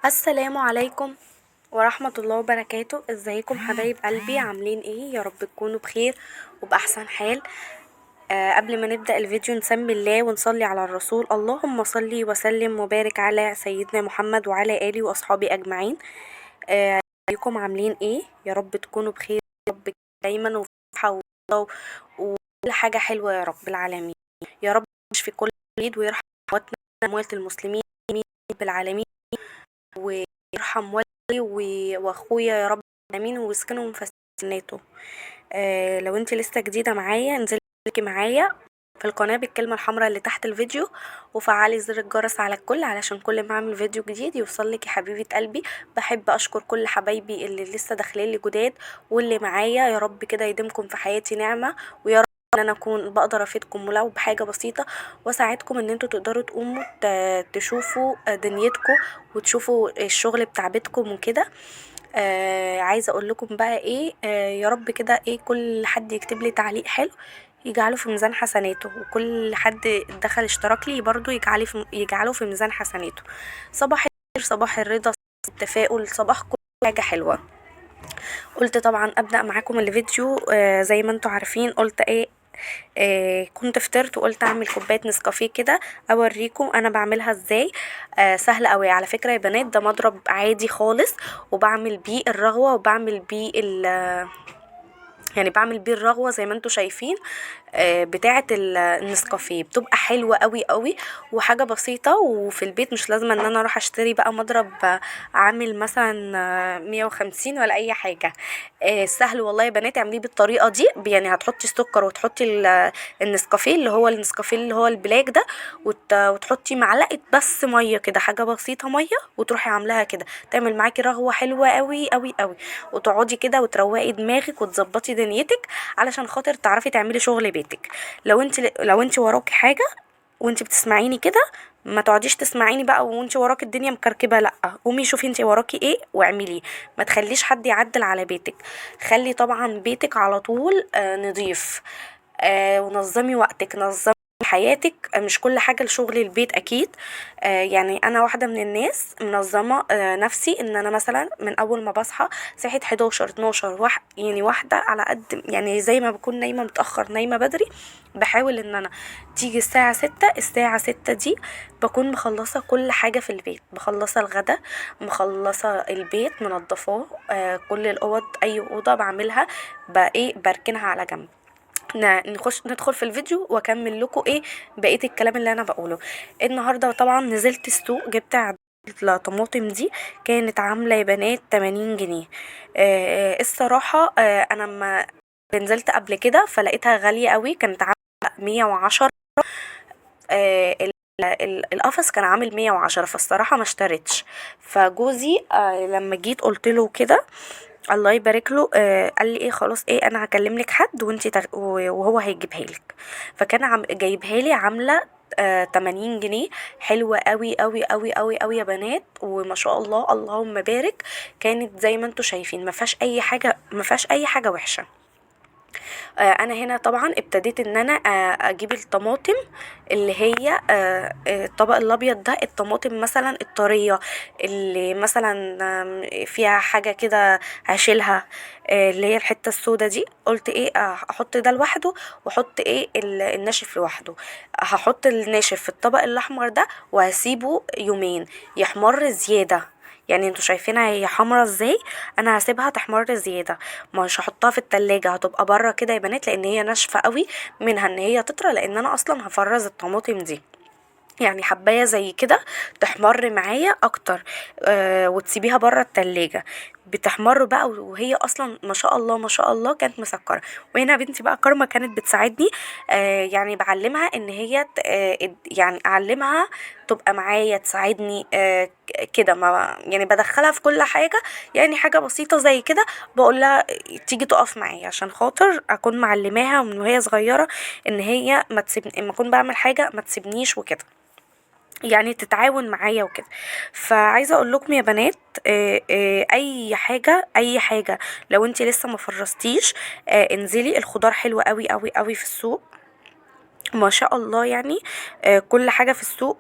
السلام عليكم ورحمة الله وبركاته. ازيكم حبايب قلبي؟ عاملين ايه؟ يا رب تكونوا بخير وبأحسن حال. قبل ما نبدأ الفيديو نسمي الله ونصلي على الرسول. اللهم صلي وسلم وبارك على سيدنا محمد وعلى آله وأصحابه أجمعين. ازيكم عاملين ايه؟ يا رب تكونوا بخير، يا رب دايما وفي صحة وكل حاجة حلوة يا رب العالمين. يا رب يشفي كل مريض ويرحم موتنا أموات المسلمين رب العالمين، ويرحم والدي واخويا يا رب العالمين ويسكنهم في جناته. لو انت لسه جديدة معايا انزلي معايا في القناة بالكلمة الحمراء اللي تحت الفيديو، وفعلي زر الجرس على الكل علشان كل ما اعمل فيديو جديد يوصلك يا حبيبة قلبي. بحب اشكر كل حبايبي اللي لسه داخلين لي جداد واللي معايا، يا رب كده يديمكم في حياتي نعمة، ويا رب ان انا اكون بقدر افيدكم ولو بحاجة بسيطة واساعدكم ان انتوا تقدروا تقوموا تشوفوا دنيتكم وتشوفوا الشغل بتاع بيتكم وكده. عايزه اقول لكم بقى ايه، يا رب كده ايه كل حد يكتب لي تعليق حلو يجعله في ميزان حسناته، وكل حد دخل اشترك لي برضو يجعله في ميزان حسناته. صباح الخير، صباح الرضا، صباح التفاؤل، صباح كل حاجه حلوه. قلت طبعا ابدا معاكم الفيديو زي ما انتوا عارفين. قلت ايه، كنت فطرت وقلت اعمل كوبايه نسكافيه كده اوريكم انا بعملها ازاي. سهله قوي على فكره يا بنات، ده مضرب عادي خالص وبعمل بيه الرغوه وبعمل بيه يعني بعمل بيه الرغوه زي ما انتوا شايفين. بتاعه النسكافيه بتبقى حلوه قوي قوي وحاجه بسيطه وفي البيت، مش لازم ان انا اروح اشتري بقى مضرب عامل مثلا 150 ولا اي حاجه. سهل والله يا بنات، اعمليه بالطريقه دي. يعني هتحطي السكر وتحطي النسكافيه اللي هو النسكافيه اللي هو البلاك ده، وتحطي معلقه بس ميه كده، حاجه بسيطه ميه، وتروحي عاملاها كده تعمل معاكي رغوه حلوه قوي قوي قوي. وتقعدي كده وتروقي دماغك وتظبطي دنيتك علشان خاطر تعرفي تعملي شغل بيتك. لو انت وراكي حاجه وانت بتسمعيني كده، ما تقعديش تسمعيني بقى وانت وراكي الدنيا مكركبه، لا قومي شوفي انت وراكي ايه واعمليه. ما تخليش حد يعدل على بيتك، خلي طبعا بيتك على طول نضيف. ونظمي وقتك، نظمي حياتك. مش كل حاجة لشغل البيت أكيد. يعني أنا واحدة من الناس منظمة نفسي، إن أنا مثلا من أول ما بصحى صحيت 11 12 يعني واحدة على قد، يعني زي ما بكون نايمة متأخر نايمة بدري، بحاول إن أنا تيجي الساعة 6 دي بكون مخلصة كل حاجة في البيت، مخلصة الغدا، مخلصة البيت منضفاه. كل الأوض، أي أوضة بعملها بقى إيه بركنها على جنب. ندخل في الفيديو واكمل لكم ايه بقيه الكلام اللي انا بقوله. النهارده طبعا نزلت السوق، جبت الطماطم دي، كانت عامله يا بنات 80 جنيه. الصراحه انا ما نزلت قبل كده فلقيتها غاليه قوي، كانت عامله 110. القفص كان عامل 110، فالصراحه ما اشتريتش. فجوزي لما جيت قلت له كده، الله يبارك له، قال لي ايه خلاص ايه انا هكلم لك حد وهو هيجيبها لك. فكان جايبها لي عامله 80 جنيه. حلوه قوي قوي قوي قوي قوي يا بنات، وما شاء الله اللهم بارك. كانت زي ما انتوا شايفين ما فيهاش اي حاجه، ما فيهاش اي حاجه وحشه. انا هنا طبعا ابتديت ان انا اجيب الطماطم اللي هي الطبق الابيض ده، الطماطم مثلا الطريه اللي مثلا فيها حاجه كده هشيلها، اللي هي الحته السودا دي. قلت ايه احط ده لوحده واحط ايه الناشف لوحده. هحط الناشف في الطبق الاحمر ده وهسيبه يومين يحمر زياده. يعني انتوا شايفينها هي حمرا ازاي، انا هسيبها تحمر زياده، مش هحطها في التلاجة، هتبقى بره كده يا بنات لان هي ناشفه قوي منها ان هي تطرى، لان انا اصلا هفرز الطماطم دي. يعني حبايه زي كده تحمر معايا اكتر، وتسيبيها بره التلاجة بتحمر بقى، وهي اصلا ما شاء الله ما شاء الله كانت مسكره. وهنا بنتي بقى كارما كانت بتساعدني، يعني بعلمها ان هي يعني اعلمها تبقى معايا تساعدني كده، ما يعني بدخلها في كل حاجه. يعني حاجه بسيطه زي كده بقول لها تيجي تقف معايا عشان خاطر اكون معلماها من وهي صغيره ان هي ما تسيبني، اما اكون بعمل حاجه ما تسيبنيش وكده، يعني تتعاون معايا وكده. فعايزه اقول لكم يا بنات، اي حاجه لو انت لسه ما فرستيش، انزلي. الخضار حلو قوي قوي قوي في السوق، ما شاء الله يعني. كل حاجة في السوق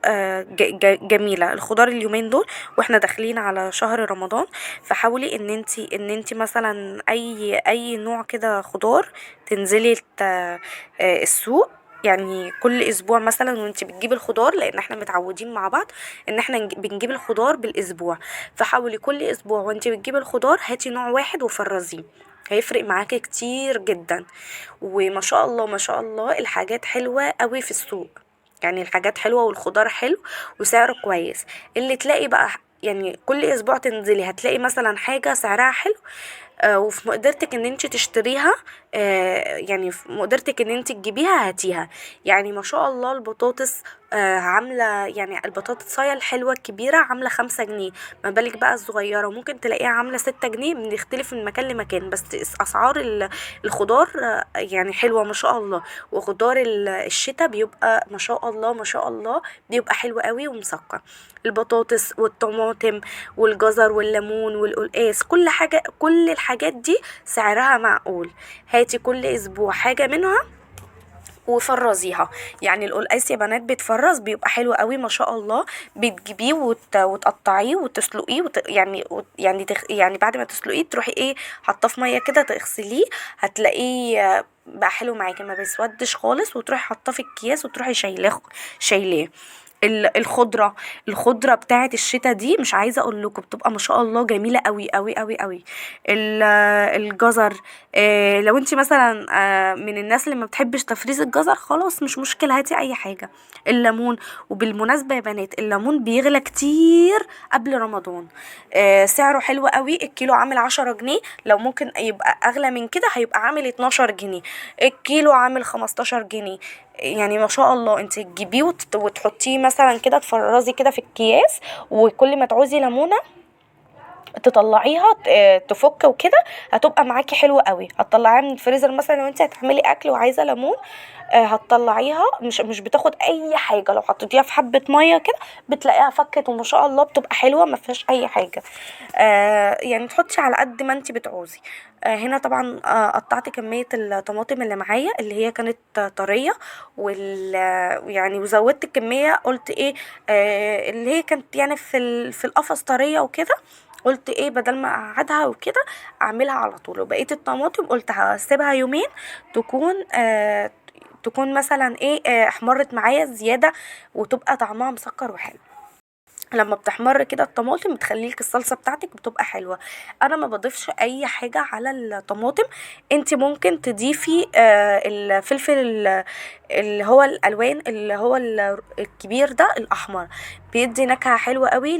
جميلة. الخضار اليومين دول واحنا داخلين على شهر رمضان، فحاولي ان انتي مثلا اي نوع كده خضار تنزلي السوق، يعني كل اسبوع مثلا وانتي بتجيبي الخضار، لان احنا متعودين مع بعض ان احنا بنجيب الخضار بالاسبوع. فحاولي كل اسبوع وانتي بتجيبي الخضار هاتي نوع واحد وفرزيه، هيفرق معاكي كتير جدا. وما شاء الله ما شاء الله الحاجات حلوة قوي في السوق، يعني الحاجات حلوة والخضار حلو وسعره كويس. اللي تلاقي بقى يعني كل اسبوع تنزلي هتلاقي مثلا حاجة سعرها حلو، وفي مقدرتك ان انت تشتريها، يعني في مقدرتك ان انت تجيبيها هاتيها. يعني ما شاء الله البطاطس عاملة، يعني البطاطساية الحلوة الكبيرة عاملة 5 جنيه، ما بالك بقى الصغيرة ممكن تلاقيها عاملة 6 جنيه، بنختلف من مكان لمكان. بس أسعار الخضار يعني حلوة ما شاء الله. وخضار الشتا بيبقى ما شاء الله ما شاء الله، بيبقى حلو قوي ومسكر. البطاطس والطماطم والجزر والليمون والقلقاس، كل حاجة، كل الحاجات دي سعرها معقول. هاتي كل اسبوع حاجة منها وفرزيها. يعني القلقاس يا بنات بيتفرز بيبقى حلو قوي ما شاء الله. بتجيبيه وتقطعيه وتسلقيه يعني بعد ما تسلقيه تروحي ايه حاطاه في ميه كده تغسليه، هتلاقيه بقى حلو معاكي ما بيسودش خالص، وتروحي حاطاه في الكياس وتروحي شايلاه. الخضره بتاعه الشتا دي مش عايزه اقول لكم بتبقى ما شاء الله جميله قوي قوي قوي قوي. الجزر، لو انت مثلا من الناس اللي ما بتحبش تفريز الجزر، خلاص مش مشكله هاتي اي حاجه. الليمون، وبالمناسبه يا بنات الليمون بيغلى كتير قبل رمضان، سعره حلو قوي. الكيلو عامل 10 جنيه، لو ممكن يبقى اغلى من كده هيبقى عامل 12 جنيه. الكيلو عامل 15 جنيه. يعني ما شاء الله انت تجيبيه وتحطيه مثلا كده تفرزي كده في الكياس، وكل ما تعوزي ليمونه تطلعيها تفك وكده هتبقى معاكي حلوه قوي. هتطلعيها من الفريزر مثلا لو انت هتعملي اكل وعايزه ليمون، هتطلعيها مش بتاخد اي حاجه، لو حطيتيها في حبه ميه كده بتلاقيها فكت وما شاء الله بتبقى حلوه ما فيهاش اي حاجه. يعني تحطي على قد ما انت بتعوزي. هنا طبعا قطعت كميه الطماطم اللي معايا اللي هي كانت طريه، يعني وزودت الكميه، قلت ايه اللي هي كانت يعني في القفص طريه وكده، قلت ايه بدل ما اقعدها وكده اعملها على طول. وبقيت الطماطم قلت هسيبها يومين تكون مثلا ايه احمرت معايا زيادة، وتبقى طعمها مسكر وحلو. لما بتحمر كده الطماطم بتخليلك الصلصه بتاعتك بتبقى حلوه. انا ما بضيفش اي حاجه على الطماطم. انت ممكن تضيفي الفلفل اللي هو الالوان اللي هو الكبير ده الاحمر، بيدي نكهه حلوه قوي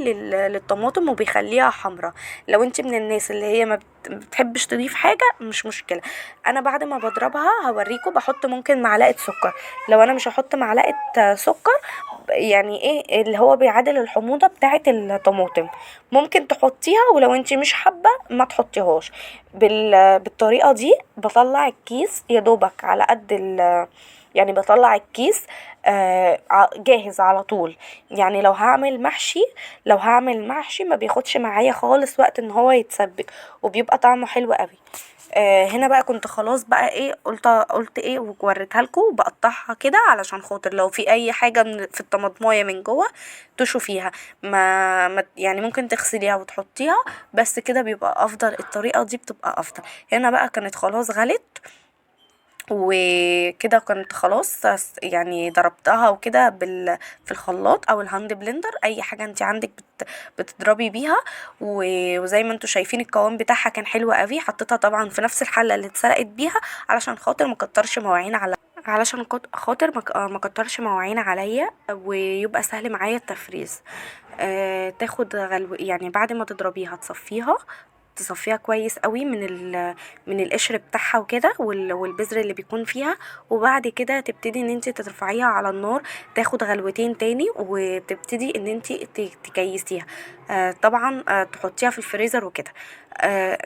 للطماطم وبيخليها حمرا. لو انت من الناس اللي هي ما بتحبش تضيف حاجه مش مشكله. انا بعد ما بضربها هوريكم بحط ممكن معلقه سكر. لو انا مش هحط معلقه سكر، يعني ايه اللي هو بيعادل الحموضة بتاعة الطماطم، ممكن تحطيها. ولو انتي مش حابة ما تحطيهاش. بالطريقة دي بطلع الكيس يا دوبك على قد يعني بطلع الكيس جاهز على طول. يعني لو هعمل محشي ما بياخدش معايا خالص وقت ان هو يتسبك، وبيبقى طعمه حلو قوي. هنا بقى كنت خلاص بقى ايه قلت ايه ووريتها لكم بقطعها كده علشان خاطر لو في اي حاجه في الطماطمايه من جوه تشوفيها. يعني ممكن تغسليها وتحطيها، بس كده بيبقى افضل. الطريقه دي بتبقى افضل. هنا بقى كانت خلاص غلت، وكده كنت خلاص يعني ضربتها وكده في الخلاط او الهاند بلندر، اي حاجه انت عندك بتضربي بيها. وزي ما انتوا شايفين القوام بتاعها كان حلو قوي. حطيتها طبعا في نفس الحله اللي اتسلقت بيها علشان خاطر ما كترش مواعين خاطر ما كترش مواعين عليا ويبقى سهل معايا التفريز. تاخد يعني بعد ما تضربيها تصفيها كويس قوي من القشر بتاعها وكده والبذر اللي بيكون فيها. وبعد كده تبتدي ان انت ترفعيها على النار، تاخد غلوتين تاني، وتبتدي ان انت تكيسيها. طبعا تحطيها في الفريزر وكده.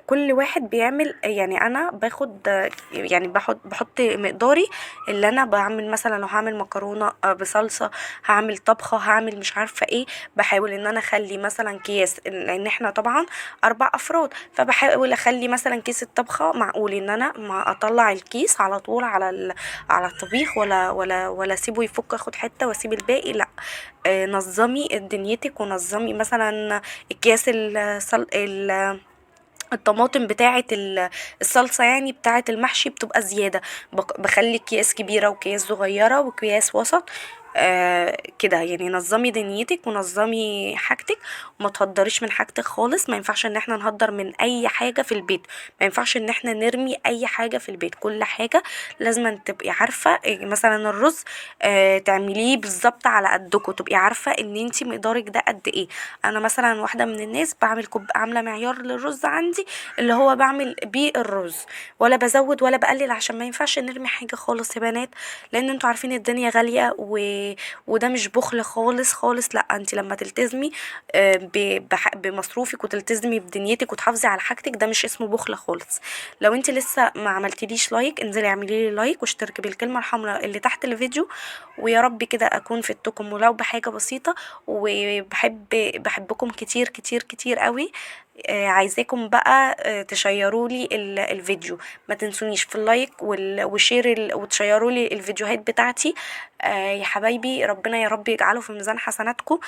كل واحد بيعمل، يعني انا باخد يعني بحط مقداري اللي انا بعمل. مثلا لو هعمل مكرونه بصلصه، هعمل طبخه، هعمل مش عارفه ايه، بحاول ان انا اخلي مثلا كيس، لان احنا طبعا 4 افراد، فبحاول اخلي مثلا كيس الطبخه معقول ان انا ما اطلع الكيس على طول على الطبيخ، ولا اسيبه يفك اخد حته واسيب الباقي، لا. نظمي دنيتك، ونظمي مثلا اكياس الطماطم بتاعة الصلصة، يعني بتاعة المحشي بتبقى زيادة. بخلي اكياس كبيرة واكياس صغيرة واكياس وسط. كده يعني نظمي دنيتك ونظمي حاجتك، وما تهدريش من حاجتك خالص. ما ينفعش ان احنا نهدر من اي حاجة في البيت، ما ينفعش ان احنا نرمي اي حاجة في البيت. كل حاجة لازم أن تبقي عارفة. مثلا الرز تعمليه بالظبط على قدكم، تبقي عارفة ان انتي مقدارك ده قد ايه. انا مثلا واحدة من الناس بعمل عاملة معيار للرز عندي، اللي هو بعمل بيه الرز، ولا بزود ولا بقلل، عشان ما ينفعش نرمي حاجة خالص يا بنات. لان انتوا عارفين الدنيا غالية، وده مش بخل خالص خالص. لا، انت لما تلتزمي بمصروفك، وتلتزمي بدنيتك، وتحافظي على حاجتك، ده مش اسمه بخل خالص. لو انت لسه ما عملتليش لايك، انزلي اعملي لي لايك واشتركي بالكلمة الحمراء اللي تحت الفيديو. ويا رب كده اكون فدتكم ولو بحاجة بسيطة. بحبكم كتير كتير كتير قوي. عايزاكم بقى تشيروا لي الفيديو. ما تنسونيش في اللايك وشير وتشيروا لي الفيديوهات بتاعتي. يا حبايبي، ربنا يا رب يجعله في ميزان حسناتكم.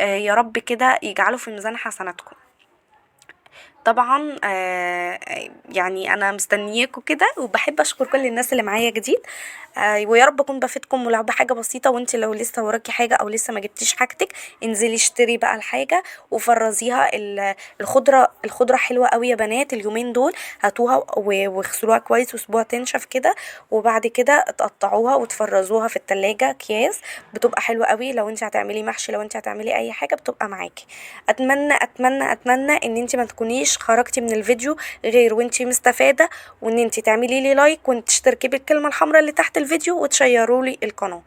يا رب كده يجعله في ميزان حسناتكم. طبعا يعني انا مستنياكم كده، وبحب اشكر كل الناس اللي معايا جديد. ويا رب اكون بفيدكم ولو بحاجه بسيطه. وانت لو لسه وراكي حاجه او لسه ما جبتيش حاجتك، انزلي اشتري بقى الحاجه وفرزيها. الخضره حلوه قوي يا بنات اليومين دول. هاتوها واغسلوها كويس واسيبوها تنشف كده، وبعد كده تقطعوها وتفرزوها في التلاجة اكياس. بتبقى حلوه قوي لو انت هتعملي محشي، لو انت هتعملي اي حاجه بتبقى معاكي. اتمنى اتمنى اتمنى ان انت ما تكونيش خرجتي من الفيديو غير وانت مستفاده، وان انت تعملي لي لايك، وانت تشتركي بالكلمه الحمراء اللي تحت الفيديو، وتشيروا لي القناه.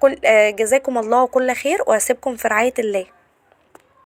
كل جزاكم الله كل خير، واسيبكم في رعايه الله.